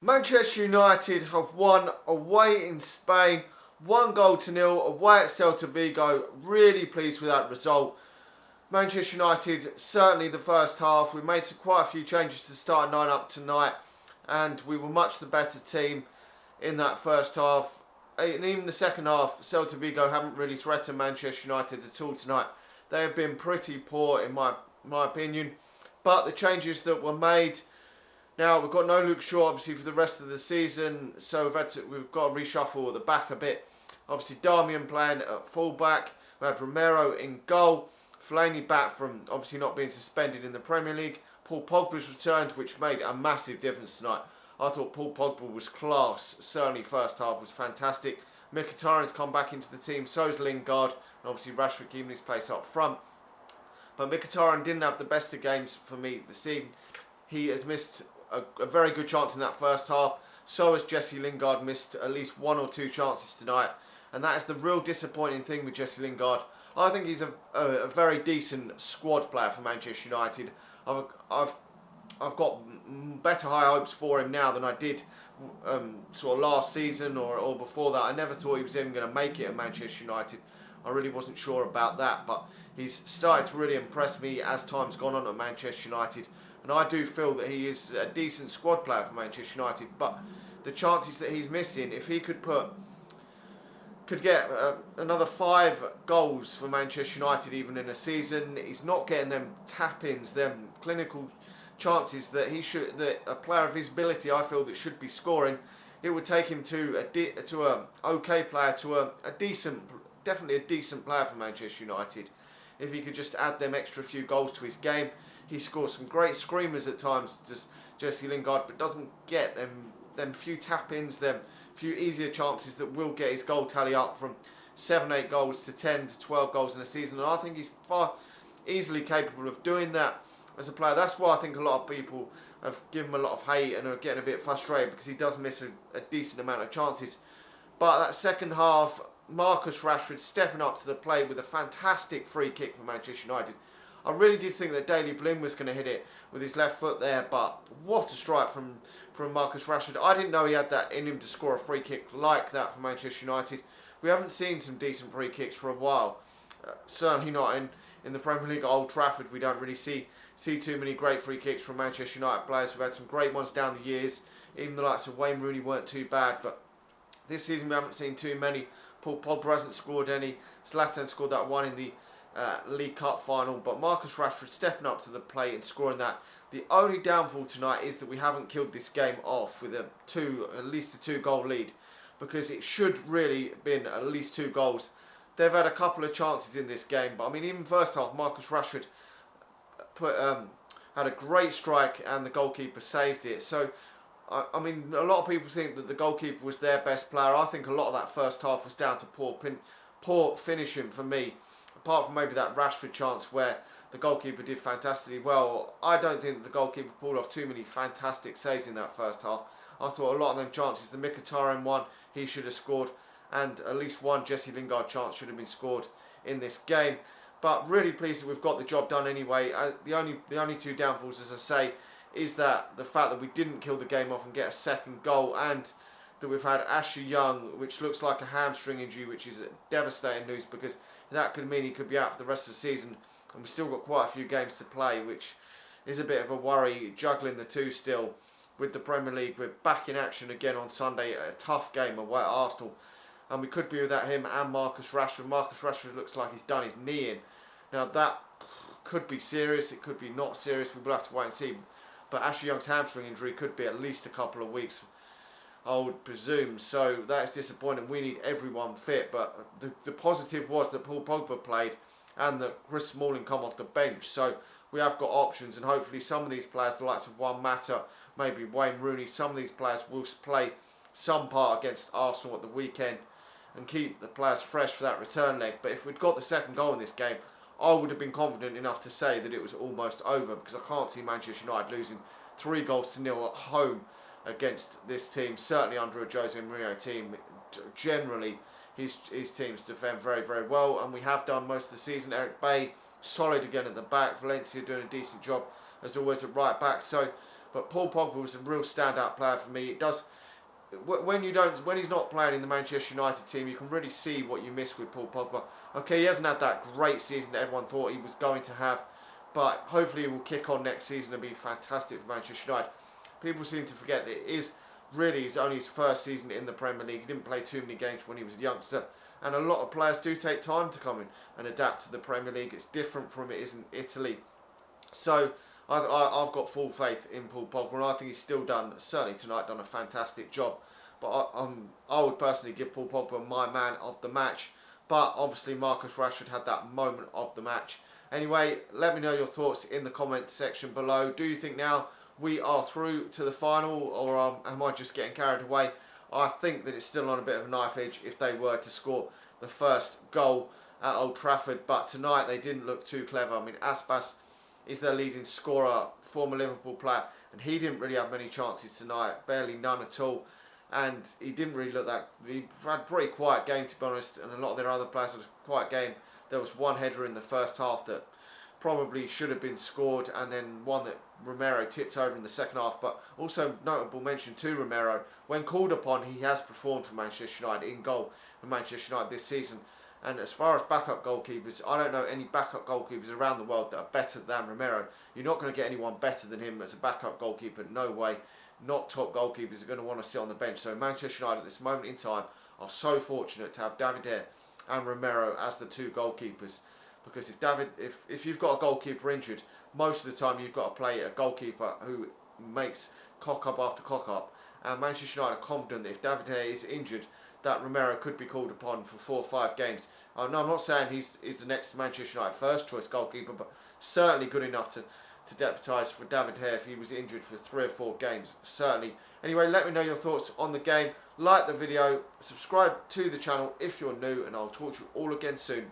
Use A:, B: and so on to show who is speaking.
A: Manchester United have won away in Spain, 1-0 away at Celta Vigo. Really pleased with that result. Manchester United, certainly the first half, we made quite a few changes to the starting lineup tonight, and we were much the better team in that first half. And even the second half, Celta Vigo haven't really threatened Manchester United at all tonight. They have been pretty poor in my opinion, but the changes that were made. Now, we've got no Luke Shaw, obviously, for the rest of the season, so we've got to reshuffle at the back a bit. Obviously, Darmian playing at full-back. We had Romero in goal. Fellaini back from, obviously, not being suspended in the Premier League. Paul Pogba's returned, which made a massive difference tonight. I thought Paul Pogba was class. Certainly, first half was fantastic. Mkhitaryan's come back into the team, so's Lingard, and obviously Rashford keeping his place up front. But Mkhitaryan didn't have the best of games for me this evening. He has missed a very good chance in that first half. So has Jesse Lingard missed at least one or two chances tonight. And that is the real disappointing thing with Jesse Lingard. I think he's a very decent squad player for Manchester United. I've got better high hopes for him now than I did sort of last season or before that. I never thought he was even going to make it at Manchester United. I really wasn't sure about that, but he's started to really impress me as time's gone on at Manchester United. And I do feel that he is a decent squad player for Manchester United. But the chances that he's missing, if he could get another 5 goals for Manchester United even in a season, he's not getting them tap-ins, them clinical chances that a player of his ability, I feel, that should be scoring. It would take him to a okay player, to a decent, definitely a decent player for Manchester United. If he could just add them extra few goals to his game. He scores some great screamers at times, just Jesse Lingard, but doesn't get them few tap-ins, them few easier chances that will get his goal tally up from 7-8 goals to 10 to 12 goals in a season. And I think he's far easily capable of doing that as a player. That's why I think a lot of people have given him a lot of hate and are getting a bit frustrated, because he does miss a decent amount of chances. But that second half, Marcus Rashford stepping up to the plate with a fantastic free kick for Manchester United. I really did think that Daley Blind was going to hit it with his left foot there, but what a strike from Marcus Rashford. I didn't know he had that in him to score a free kick like that for Manchester United. We haven't seen some decent free kicks for a while. Certainly not in the Premier League at Old Trafford. We don't really see too many great free kicks from Manchester United players. We've had some great ones down the years. Even the likes of Wayne Rooney weren't too bad, but this season we haven't seen too many. Paul Pogba hasn't scored any. Zlatan scored that one in the League Cup final, but Marcus Rashford stepping up to the plate and scoring that. The only downfall tonight is that we haven't killed this game off with at least a 2-goal lead, because it should really have been at least 2 goals. They've had a couple of chances in this game, but I mean, even first half, Marcus Rashford had a great strike and the goalkeeper saved it. So I mean, a lot of people think that the goalkeeper was their best player. I think a lot of that first half was down to poor finishing for me. Apart from maybe that Rashford chance where the goalkeeper did fantastically well, I don't think that the goalkeeper pulled off too many fantastic saves in that first half. I thought a lot of them chances, the Mkhitaryan one, he should have scored, and at least one Jesse Lingard chance should have been scored in this game. But really pleased that we've got the job done anyway. The only 2 downfalls, as I say, is that the fact that we didn't kill the game off and get a second goal, and that we've had Ashley Young, which looks like a hamstring injury, which is devastating news, because that could mean he could be out for the rest of the season, and we've still got quite a few games to play, which is a bit of a worry, juggling the two still with the Premier League. We're back in action again on Sunday, a tough game away at Arsenal, and we could be without him and Marcus Rashford. Marcus Rashford looks like he's done his knee in. Now that could be serious, it could be not serious, we will have to wait and see. But Ashley Young's hamstring injury could be at least a couple of weeks, I would presume, so that is disappointing. We need everyone fit, but the positive was that Paul Pogba played and that Chris Smalling come off the bench, so we have got options, and hopefully some of these players, the likes of Juan Mata, maybe Wayne Rooney, some of these players will play some part against Arsenal at the weekend and keep the players fresh for that return leg. But if we'd got the second goal in this game, I would have been confident enough to say that it was almost over, because I can't see Manchester United losing 3-0 at home against this team, certainly under a Jose Mourinho team. Generally, his teams defend very, very well, and we have done most of the season. Eric Bay, solid again at the back. Valencia doing a decent job, as always, at right back. So But Paul Pogba was a real standout player for me. It does when he's not playing in the Manchester United team, you can really see what you miss with Paul Pogba. Okay, he hasn't had that great season that everyone thought he was going to have, but hopefully he will kick on next season and be fantastic for Manchester United. People seem to forget that it is really only his first season in the Premier League. He didn't play too many games when he was a youngster, and a lot of players do take time to come in and adapt to the Premier League. It's different from it is in Italy. So I've got full faith in Paul Pogba, and I think he's still certainly tonight, done a fantastic job. But I would personally give Paul Pogba my man of the match. But obviously Marcus Rashford had that moment of the match. Anyway, let me know your thoughts in the comment section below. Do you think now we are through to the final, or am I just getting carried away? I think that it's still on a bit of a knife edge if they were to score the first goal at Old Trafford. But tonight they didn't look too clever. I mean, Aspas is their leading scorer, former Liverpool player, and he didn't really have many chances tonight, barely none at all. And he didn't really look that. He had a pretty quiet game, to be honest, and a lot of their other players had a quiet game. There was one header in the first half that probably should have been scored, and then one that Romero tipped over in the second half. But also notable mention to Romero, when called upon, he has performed for Manchester United in goal for Manchester United this season. And as far as backup goalkeepers, I don't know any backup goalkeepers around the world that are better than Romero. You're not going to get anyone better than him as a backup goalkeeper, no way. Not top goalkeepers are going to want to sit on the bench. So Manchester United at this moment in time are so fortunate to have David Gea and Romero as the two goalkeepers. Because if you've got a goalkeeper injured, most of the time you've got to play a goalkeeper who makes cock up after cock up. And Manchester United are confident that if David Gea is injured, that Romero could be called upon for 4 or 5 games. No, I'm not saying he's the next Manchester United first choice goalkeeper, but certainly good enough to deputise for David Gea if he was injured for 3 or 4 games, certainly. Anyway, let me know your thoughts on the game. Like the video, subscribe to the channel if you're new, and I'll talk to you all again soon.